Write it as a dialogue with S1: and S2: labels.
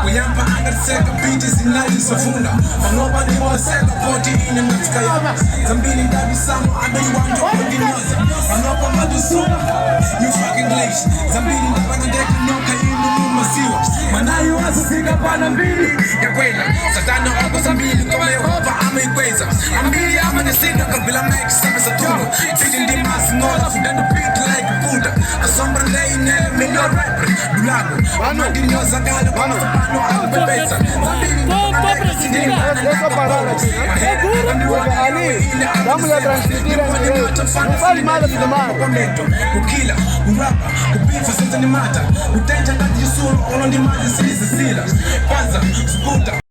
S1: Kuyamba angatiseka biti zinalizofunda Manoba ni waseka poti ine natika ya Zambini ndabi samo anda yuwanto kondinoza Manoba madusuna you fucking glacier Zambini ndabana deka nyoka inu mumasiwa Manayu wazo sika pana mbili ya kwela Satana wako zambili kome Yehova ama ikweza Ambili ama nisika kabila make sebe sa tuno Fiti ndimasi ngola fudendo beat like Buddha Asombra leine melio rapper Dulago Amadi nyoza gala kama sapano akubebeza Zambili ndabana deka sindini
S2: Esa parada aqui, né? É duro, ali. Vamos lá transmitir não fale nada de demais.
S1: Ukila, urapa, ubifa sasa ni mata Utenja ndati yusuru, ono ni maji sili sisila Kwanza, sukuta